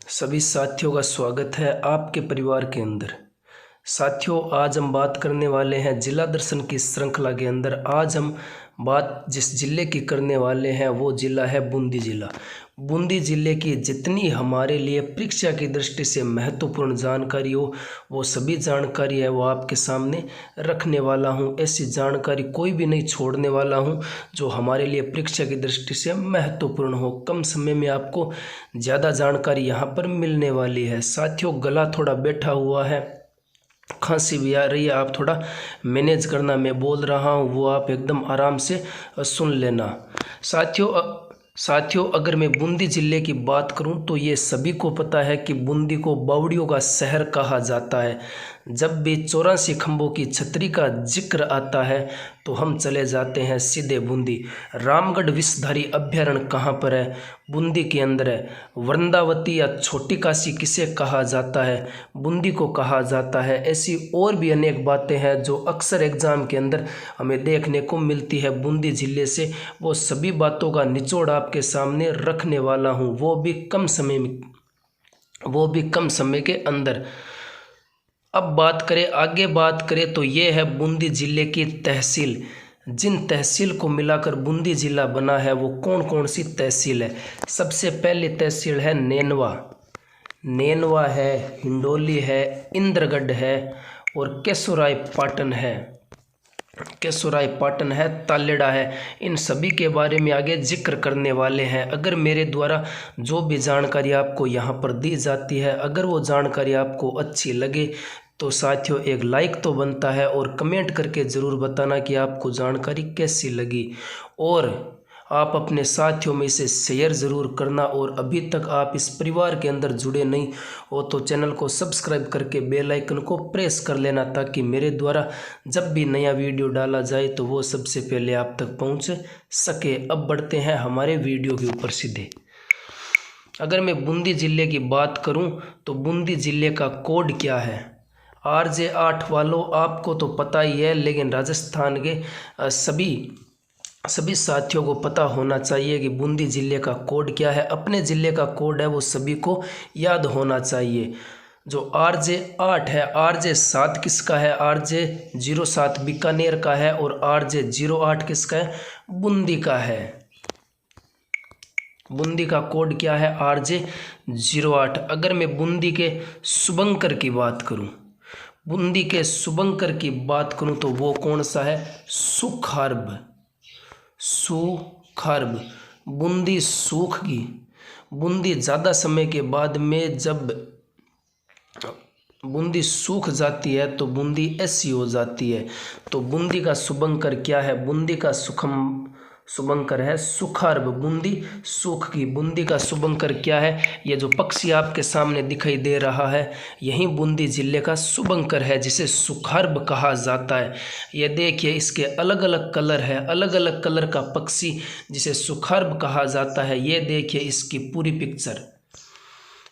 सभी साथियों का स्वागत है आपके परिवार के अंदर। साथियों, आज हम बात करने वाले हैं जिला दर्शन की श्रृंखला के अंदर। आज हम बात जिस ज़िले की करने वाले हैं वो ज़िला है बूंदी ज़िला। बूंदी ज़िले की जितनी हमारे लिए परीक्षा की दृष्टि से महत्वपूर्ण जानकारी हो वो सभी जानकारी है वो आपके सामने रखने वाला हूँ। ऐसी जानकारी कोई भी नहीं छोड़ने वाला हूँ जो हमारे लिए परीक्षा की दृष्टि से महत्वपूर्ण हो। कम समय में आपको ज़्यादा जानकारी यहाँ पर मिलने वाली है। साथियों, गला थोड़ा बैठा हुआ है, खांसी भी आ रही है, आप थोड़ा मैनेज करना। मैं बोल रहा हूँ वो आप एकदम आराम से सुन लेना। साथियों, अगर मैं बूंदी ज़िले की बात करूं तो ये सभी को पता है कि बूंदी को बावड़ियों का शहर कहा जाता है। जब भी 84 खंभों की छतरी का जिक्र आता है तो हम चले जाते हैं सीधे बूंदी। रामगढ़ विषधारी अभ्यारण्य कहाँ पर है? बूंदी के अंदर है। वृंदावती या छोटी काशी किसे कहा जाता है? बूंदी को कहा जाता है। ऐसी और भी अनेक बातें हैं जो अक्सर एग्ज़ाम के अंदर हमें देखने को मिलती है बूंदी ज़िले से। वो सभी बातों का निचोड़ आपके सामने रखने वाला हूँ, वो भी कम समय के अंदर। अब आगे बात करें तो ये है बूंदी ज़िले की तहसील। जिन तहसील को मिलाकर बूंदी ज़िला बना है वो कौन कौन सी तहसील है? सबसे पहली तहसील है नैनवा है, हिंडोली है, इंद्रगढ़ है और केशोराय पाटन है, तालेड़ा है। इन सभी के बारे में आगे जिक्र करने वाले हैं। अगर मेरे द्वारा जो भी जानकारी आपको यहाँ पर दी जाती है, अगर वो जानकारी आपको अच्छी लगे तो साथियों एक लाइक तो बनता है और कमेंट करके ज़रूर बताना कि आपको जानकारी कैसी लगी। और आप अपने साथियों में इसे शेयर ज़रूर करना। और अभी तक आप इस परिवार के अंदर जुड़े नहीं हो तो चैनल को सब्सक्राइब करके बेल आइकन को प्रेस कर लेना, ताकि मेरे द्वारा जब भी नया वीडियो डाला जाए तो वो सबसे पहले आप तक पहुंच सके। अब बढ़ते हैं हमारे वीडियो के ऊपर सीधे। अगर मैं बूंदी ज़िले की बात करूं तो बूंदी ज़िले का कोड क्या है? RJ 8 वालों, आपको तो पता ही है, लेकिन राजस्थान के सभी साथियों को पता होना चाहिए कि बूंदी ज़िले का कोड क्या है। अपने ज़िले का कोड है वो सभी को याद होना चाहिए। जो RJ 8 है, RJ 7 किसका है? RJ 07 बीकानेर का है और RJ 08 किसका है? बूंदी का है। बूंदी का कोड क्या है? RJ 08। अगर मैं बूंदी के शुभंकर की बात करूं, तो वो कौन सा है? सुखार्ब। बूंदी सूख गई। बूंदी ज़्यादा समय के बाद में जब बूंदी सूख जाती है तो बूंदी ऐसी हो जाती है। तो बूंदी का शुभंकर क्या है? बूंदी का शुभंकर है सुखार्ब। बूंदी सूख की। बूंदी का शुभंकर क्या है? ये जो पक्षी आपके सामने दिखाई दे रहा है यही बूंदी ज़िले का शुभंकर है, जिसे सुखार्ब कहा जाता है। ये देखिए, इसके अलग अलग कलर है, अलग अलग कलर का पक्षी जिसे सुखार्ब कहा जाता है। ये देखिए इसकी पूरी पिक्चर।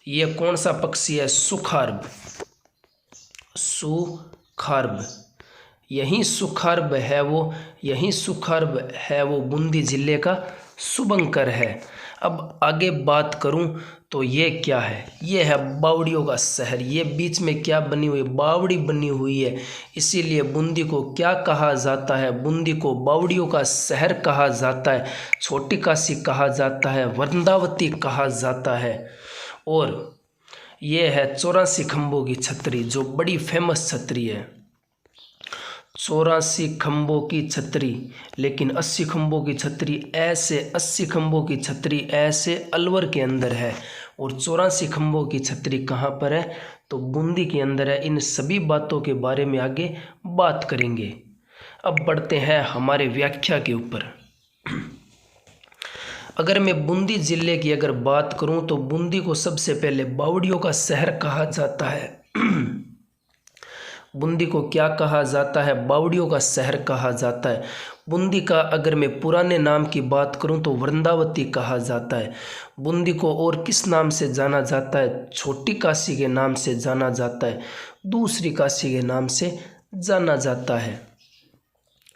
ये कौन सा पक्षी है? सुखार्ब। यही सुखार्ब है वो बूंदी ज़िले का शुभंकर है। अब आगे बात करूं तो ये क्या है? ये है बावड़ियों का शहर। ये बीच में क्या बनी हुई? बावड़ी बनी हुई है। इसीलिए बूंदी को क्या कहा जाता है? बूंदी को बावड़ियों का शहर कहा जाता है, छोटी काशी कहा जाता है, वृंदावती कहा जाता है। और ये है 84 खंभों की छतरी, जो बड़ी फेमस छतरी है। 84 खंभों की छतरी, लेकिन 80 खंभों की छतरी ऐसे 80 खंभों की छतरी ऐसे अलवर के अंदर है। और 84 खंभों की छतरी कहाँ पर है? तो बूंदी के अंदर है। इन सभी बातों के बारे में आगे बात करेंगे। अब बढ़ते हैं हमारे व्याख्या के ऊपर। अगर मैं बूंदी ज़िले की बात करूं तो बूंदी को सबसे पहले बावड़ियों का शहर कहा जाता है। बूंदी को क्या कहा जाता है? बावड़ियों का शहर कहा जाता है। बूंदी का अगर मैं पुराने नाम की बात करूं तो वृंदावती कहा जाता है। बूंदी को और किस नाम से जाना जाता है? छोटी काशी के नाम से जाना जाता है, दूसरी काशी के नाम से जाना जाता है।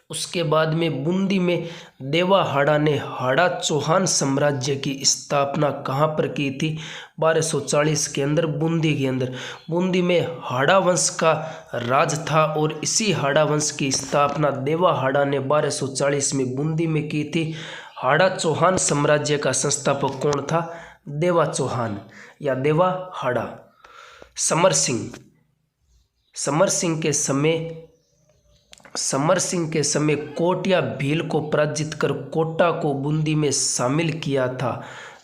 उसके बाद में बूंदी में देवा हाड़ा ने हाड़ा चौहान साम्राज्य की स्थापना कहाँ पर की थी? 1240 के अंदर बूंदी के अंदर। बूंदी में हाड़ा वंश का राज था और इसी हाड़ा वंश की स्थापना देवा हाड़ा ने 1240 में बूंदी में की थी। हाड़ा चौहान साम्राज्य का संस्थापक कौन था? देवा चौहान या देवा हाड़ा। समर सिंह के समय कोट या भील को पराजित कर कोटा को बूंदी में शामिल किया था।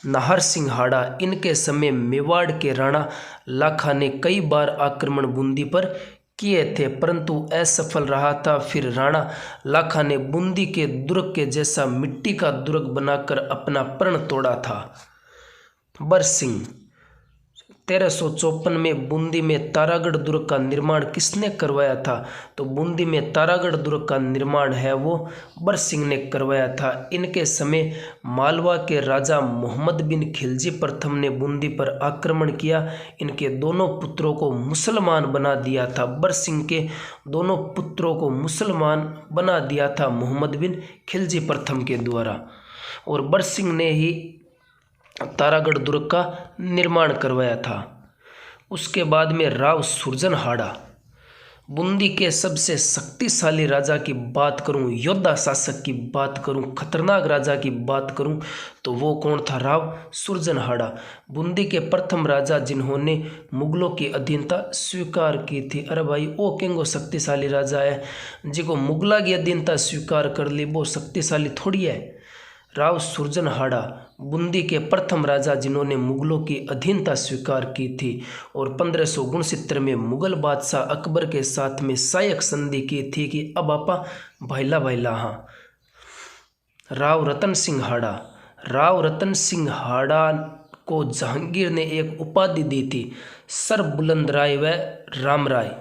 नाहर सिंह हाड़ा, इनके समय मेवाड़ के राणा लाखा ने कई बार आक्रमण बूंदी पर किए थे परंतु असफल रहा था। फिर राणा लाखा ने बूंदी के दुर्ग के जैसा मिट्टी का दुर्ग बनाकर अपना प्रण तोड़ा था। बरसिंह 1354 में बूंदी में तारागढ़ दुर्ग का निर्माण किसने करवाया था? तो बूंदी में तारागढ़ दुर्ग का निर्माण है वो बरसिंह ने करवाया था। इनके समय मालवा के राजा मोहम्मद बिन खिलजी प्रथम ने बूंदी पर आक्रमण किया। इनके दोनों पुत्रों को मुसलमान बना दिया था। बरसिंह के दोनों पुत्रों को मुसलमान बना दिया था मोहम्मद बिन खिलजी प्रथम के द्वारा और बरसिंह ने ही तारागढ़ दुर्ग का निर्माण करवाया था। उसके बाद में राव सुरजन हाड़ा, बूंदी के सबसे शक्तिशाली राजा की बात करूं, योद्धा शासक की बात करूं, खतरनाक राजा की बात करूं तो वो कौन था? राव सुरजन हाड़ा। बूंदी के प्रथम राजा जिन्होंने मुगलों की अधीनता स्वीकार की थी। अरे भाई वो केंगो शक्तिशाली राजा है जिको मुगला की अधीनता स्वीकार कर ली, वो शक्तिशाली थोड़ी है। राव सुरजन हाड़ा बूंदी के प्रथम राजा जिन्होंने मुगलों की अधीनता स्वीकार की थी और 1569 में मुगल बादशाह अकबर के साथ में सायक संधि की थी कि अब आपा भाईला भाईला। हाँ, राव रतन सिंह हाड़ा, राव रतन सिंह हाड़ा को जहांगीर ने एक उपाधि दी थी, सर बुलंद राय व राम राय,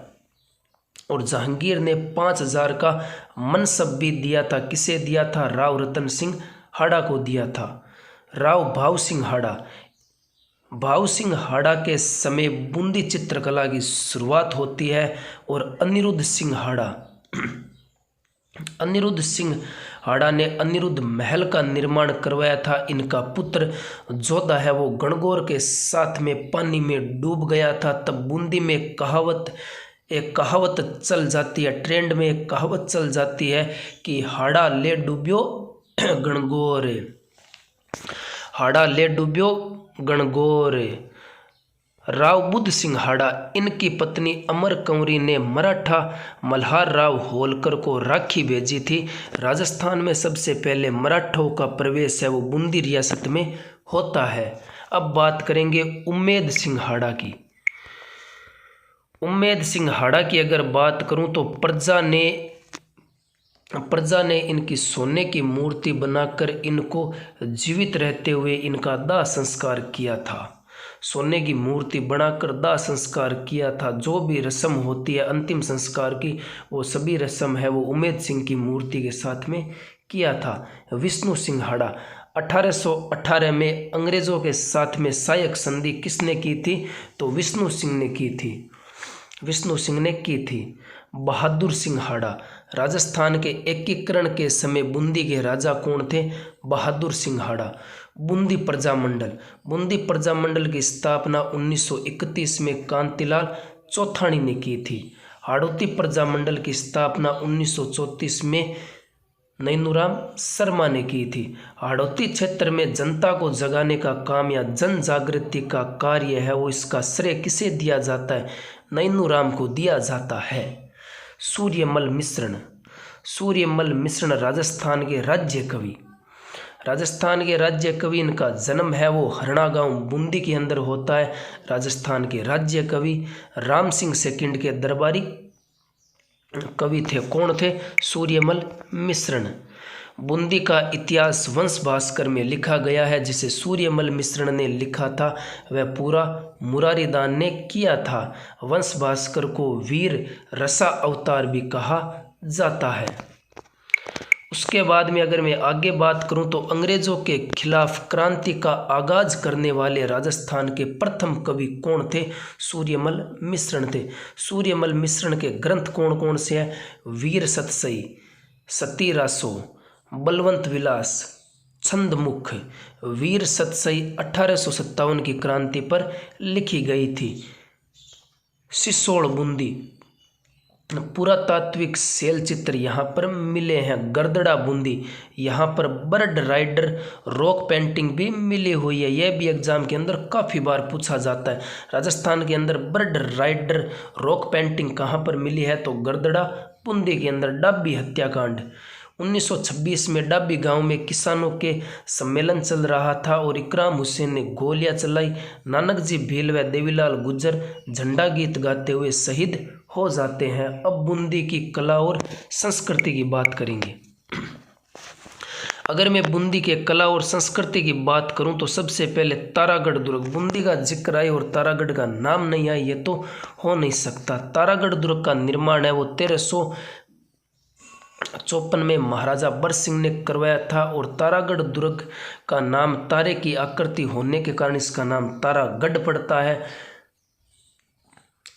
और जहांगीर ने 5000 का मनसब भी दिया था। किसे दिया था? राव रतन सिंह हाड़ा को दिया था। राव भाऊ सिंह हाड़ा, भाऊ सिंह हाड़ा के समय बूंदी चित्रकला की शुरुआत होती है और अनिरुद्ध सिंह हाड़ा, अनिरुद्ध सिंह हाड़ा ने अनिरुद्ध महल का निर्माण करवाया था। इनका पुत्र जोधा है वो गणगौर के साथ में पानी में डूब गया था। तब बूंदी में एक कहावत चल जाती है, ट्रेंड में एक कहावत चल जाती है कि हाड़ा ले डूब्यो गणगौर, हाड़ा ले डूब्यो गणगौर। राव बुद्ध सिंह हाड़ा, इनकी पत्नी अमर कंवरी ने मराठा मल्हार राव होलकर को राखी भेजी थी। राजस्थान में सबसे पहले मराठों का प्रवेश है वो बूंदी रियासत में होता है। अब बात करेंगे उम्मेद सिंह हाड़ा की। उम्मेद सिंह हाड़ा की अगर बात करूं तो प्रजा ने इनकी सोने की मूर्ति बनाकर इनको जीवित रहते हुए इनका दाह संस्कार किया था। सोने की मूर्ति बनाकर दाह संस्कार किया था। जो भी रस्म होती है अंतिम संस्कार की, वो सभी रस्म है वो उम्मेद सिंह की मूर्ति के साथ में किया था। विष्णु सिंह हाड़ा, 1818 में अंग्रेज़ों के साथ में सायक संधि किसने की थी? तो विष्णु सिंह ने की थी, विष्णु सिंह ने की थी। बहादुर सिंह हाड़ा, राजस्थान के एकीकरण के समय बूंदी के राजा कौन थे? बहादुर सिंह हाड़ा। बूंदी प्रजामंडल, बूंदी प्रजामंडल की स्थापना 1931 में कांतिलाल चौथानी ने की थी। हाड़ौती प्रजामंडल की स्थापना 1934 में नैनूराम शर्मा ने की थी। हाड़ौती क्षेत्र में जनता को जगाने का काम या जन जागृति का कार्य है वो इसका श्रेय किसे दिया जाता है? नैनूराम को दिया जाता है। सूर्यमल मिश्रण, सूर्यमल मिश्रण राजस्थान के राज्य कवि, राजस्थान के राज्य कवि, इनका जन्म है वो हरना गांव बूंदी के अंदर होता है। राजस्थान के राज्य कवि राम सिंह सेकंड के दरबारी कवि थे। कौन थे? सूर्यमल मिश्रण। बूंदी का इतिहास वंश भास्कर में लिखा गया है जिसे सूर्यमल मिश्रण ने लिखा था वह पूरा मुरारीदान ने किया था। वंश भास्कर को वीर रसा अवतार भी कहा जाता है। उसके बाद में अगर मैं आगे बात करूं तो अंग्रेज़ों के खिलाफ क्रांति का आगाज करने वाले राजस्थान के प्रथम कवि कौन थे? सूर्यमल मिश्रण थे। सूर्यमल मिश्रण के ग्रंथ कौन कौन से हैं? वीर सतसई, सती रासो, बलवंत विलास, छंदमुख, वीर सतसई 1857 की क्रांति पर लिखी गई थी। सिसोड़ बूंदी, पुरातात्विक शैल चित्र यहाँ पर मिले हैं। गर्दड़ा बूंदी, यहाँ पर बर्ड राइडर रॉक पेंटिंग भी मिली हुई है। यह भी एग्जाम के अंदर काफ़ी बार पूछा जाता है। राजस्थान के अंदर बर्ड राइडर रॉक पेंटिंग कहाँ पर मिली है, तो गर्दड़ा बूंदी के अंदर। डाबी हत्याकांड, 1926 में डाबी गांव में किसानों के सम्मेलन चल रहा था और इकराम हुसैन ने गोलियां चलाई। नानक जी भील व देवीलाल गुर्जर झंडा गीत गाते हुए शहीद हो जाते हैं। अब बूंदी की कला और संस्कृति की बात करेंगे। अगर मैं बूंदी के कला और संस्कृति की बात करूं तो सबसे पहले तारागढ़ दुर्ग। बूंदी का जिक्र आए और तारागढ़ का नाम नहीं आए, ये तो हो नहीं सकता। तारागढ़ दुर्ग का निर्माण है वो 1354 में महाराजा बरसिंह ने करवाया था और तारागढ़ दुर्ग का नाम तारे की आकृति होने के कारण इसका नाम तारागढ़ पड़ता है।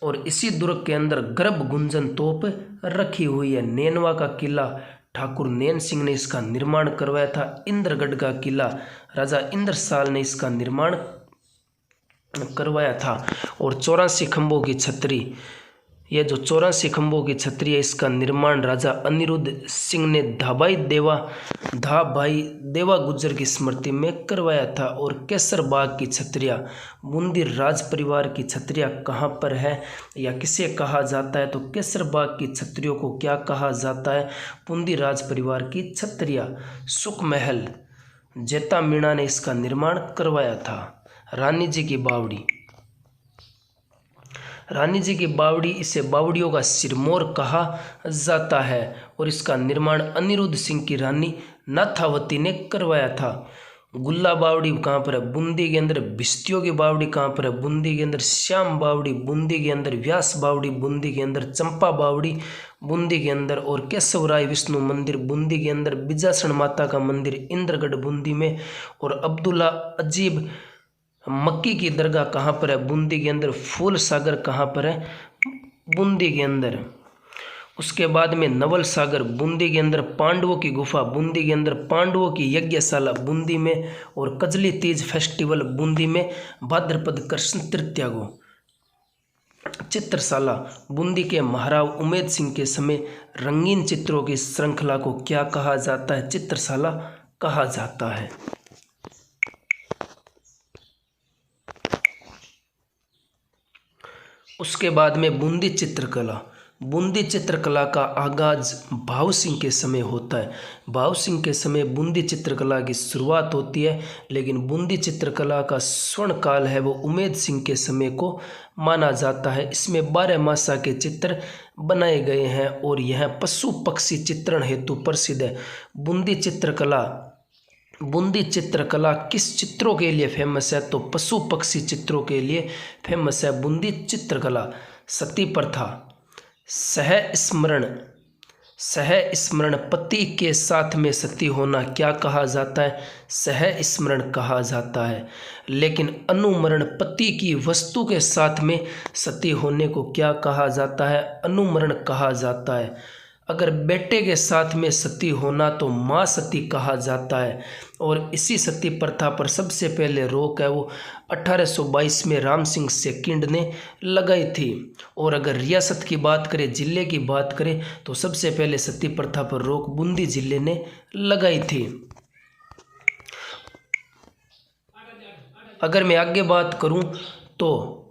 और इसी दुर्ग के अंदर गर्भ गुंजन तोप रखी हुई है। नैनवा का किला ठाकुर नैन सिंह ने इसका निर्माण करवाया था। इंद्रगढ़ का किला राजा इंद्रसाल ने इसका निर्माण करवाया था। और 84 खंभों की छतरी, यह जो 84 खंभों की छतरी है इसका निर्माण राजा अनिरुद्ध सिंह ने धाभाई देवा गुज्जर की स्मृति में करवाया था। और केसर बाग की छतरियाँ, बूंदी राज परिवार की छतरियाँ कहाँ पर है या किसे कहा जाता है, तो केसर बाग की छतरियों को क्या कहा जाता है, बूंदी राज परिवार की छतरियाँ। सुख महल, जेता मीणा ने इसका निर्माण करवाया था। रानी जी की बावड़ी, रानी जी की बावड़ी, इसे बावड़ियों का सिरमौर कहा जाता है और इसका निर्माण अनिरुद्ध सिंह की रानी नाथावती ने करवाया था। गुल्ला बावड़ी कहाँ पर है, बूंदी के अंदर। भिस्तियों की बावड़ी कहाँ पर है, बूंदी के अंदर। श्याम बावड़ी बूंदी के अंदर। व्यास बावड़ी बूंदी के अंदर। चंपा बावड़ी बूंदी के अंदर। और केशवराय विष्णु मंदिर बूंदी के अंदर। बिजासन माता का मंदिर इंद्रगढ़ बूंदी में। और अब्दुल्ला अजीब मक्की की दरगाह कहाँ पर है, बूंदी के अंदर। फूल सागर कहाँ पर है, बूंदी के अंदर। उसके बाद में नवल सागर बूंदी के अंदर। पांडवों की गुफा बूंदी के अंदर। पांडवों की यज्ञशाला बूंदी में। और कजली तीज फेस्टिवल बूंदी में भाद्रपद कृष्ण तृतीया को। चित्रशाला बूंदी के महाराव उमेद सिंह के समय रंगीन चित्रों की श्रृंखला को क्या कहा जाता है, चित्रशाला कहा जाता है। उसके बाद में बूंदी चित्रकला। बूंदी चित्रकला का आगाज भाव सिंह के समय होता है। भाव सिंह के समय बूंदी चित्रकला की शुरुआत होती है, लेकिन बूंदी चित्रकला का स्वर्ण काल है वो उमेद सिंह के समय को माना जाता है। इसमें 12 मासा के चित्र बनाए गए हैं और यह पशु पक्षी चित्रण हेतु प्रसिद्ध है। बूंदी चित्रकला किस चित्रों के लिए फेमस है, तो पशु पक्षी चित्रों के लिए फेमस है बूंदी चित्रकला। सती प्रथा, सह स्मरण पति के साथ में सती होना क्या कहा जाता है, सह स्मरण कहा जाता है। लेकिन अनुमरण पति की वस्तु के साथ में सती होने को क्या कहा जाता है, अनुमरण कहा जाता है। अगर बेटे के साथ में सती होना तो माँ सती कहा जाता है। और इसी सती प्रथा पर सबसे पहले रोक है वो 1822 में राम सिंह सेकंड ने लगाई थी। और अगर रियासत की बात करें, जिले की बात करें, तो सबसे पहले सती प्रथा पर रोक बूंदी जिले ने लगाई थी। अगर मैं आगे बात करूं तो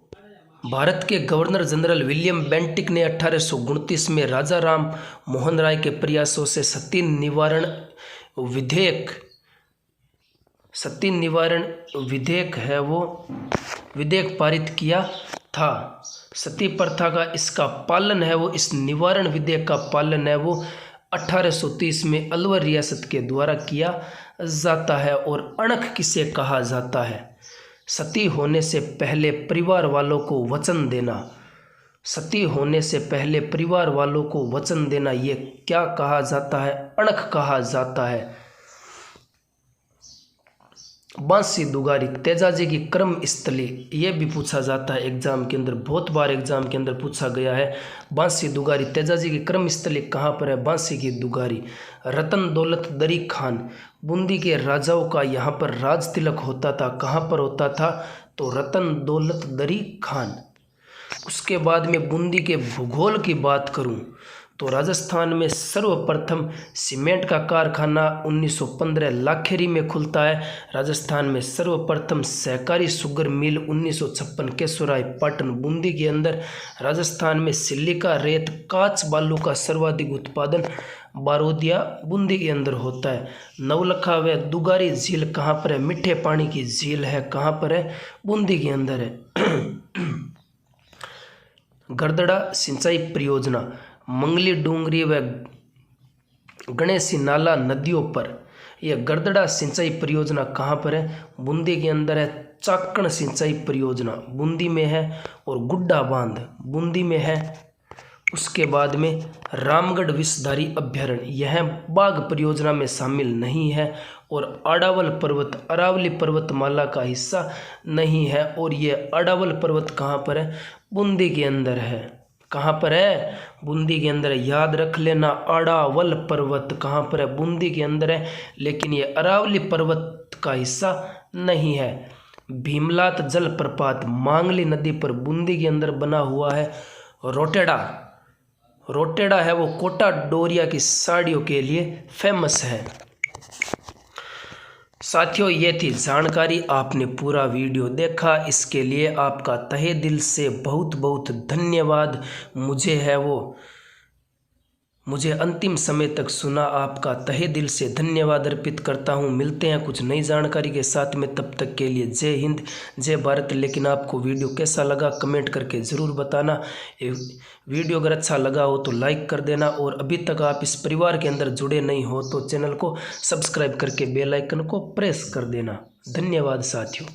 भारत के गवर्नर जनरल विलियम बेंटिक ने 1829 में राजा राम मोहन राय के प्रयासों से सती निवारण विधेयक है वो विधेयक पारित किया था। सती प्रथा का इसका पालन है वो, इस निवारण विधेयक का पालन है वो 1830 में अलवर रियासत के द्वारा किया जाता है। और अणख किसे कहा जाता है, सती होने से पहले परिवार वालों को वचन देना। सती होने से पहले परिवार वालों को वचन देना, ये क्या कहा जाता है, अणख कहा जाता है। बांसी दुगारी तेजाजी की कर्म स्थली, ये भी पूछा जाता है एग्जाम के अंदर, बहुत बार एग्जाम के अंदर पूछा गया है। बांसी दुगारी तेजाजी की कर्म स्थली कहाँ पर है? बांसी की दुगारी। रतन दौलत दरी खान, बूंदी के राजाओं का यहाँ पर राज तिलक होता था, कहाँ पर होता था? तो रतन दौलत दरी खान। उसके बाद में बूंदी के भूगोल की बात करूं तो राजस्थान में सर्वप्रथम सीमेंट का कारखाना 1915 लाखेरी में खुलता है। राजस्थान में सर्वप्रथम सहकारी शुगर मिल 1956 केशोराय पाटन बूंदी के अंदर। राजस्थान में सिलिका रेत काच बालू का सर्वाधिक उत्पादन बारोदिया बूंदी के अंदर होता है। नवलखा व दुगारी झील कहाँ पर है? मीठे पानी की झील है, कहाँ पर है? बूंदी के अंदर है। गरदड़ा सिंचाई परियोजना मंगली डूंगरी व गणेशी नाला नदियों पर। यह गरदड़ा सिंचाई परियोजना कहाँ पर है? बूंदी के अंदर है। चाकण सिंचाई परियोजना बूंदी में है और गुड्डा बांध बूंदी में है। उसके बाद में रामगढ़ विषधारी अभ्यारण्य, यह बाघ परियोजना में शामिल नहीं है और अडावल पर्वत अरावली पर्वतमाला का हिस्सा नहीं है। और ये अडावल पर्वत कहाँ पर है? बूंदी के अंदर है। कहाँ पर है? बूंदी के अंदर है। याद रख लेना, अडावल पर्वत कहाँ पर है? बूंदी के अंदर है, लेकिन ये अरावली पर्वत का हिस्सा नहीं है। भीमलात जलप्रपात मांगली नदी पर बूंदी के अंदर बना हुआ है। रोटेड़ा है वो कोटा डोरिया की साड़ियों के लिए फेमस है। साथियों, ये थी जानकारी। आपने पूरा वीडियो देखा, इसके लिए आपका तहे दिल से बहुत बहुत धन्यवाद। मुझे अंतिम समय तक सुना, आपका तहे दिल से धन्यवाद अर्पित करता हूँ। मिलते हैं कुछ नई जानकारी के साथ में, तब तक के लिए जय हिंद जय भारत। लेकिन आपको वीडियो कैसा लगा कमेंट करके ज़रूर बताना। वीडियो अगर अच्छा लगा हो तो लाइक कर देना, और अभी तक आप इस परिवार के अंदर जुड़े नहीं हो तो चैनल को सब्सक्राइब करके बेल आइकन को प्रेस कर देना। धन्यवाद साथियों।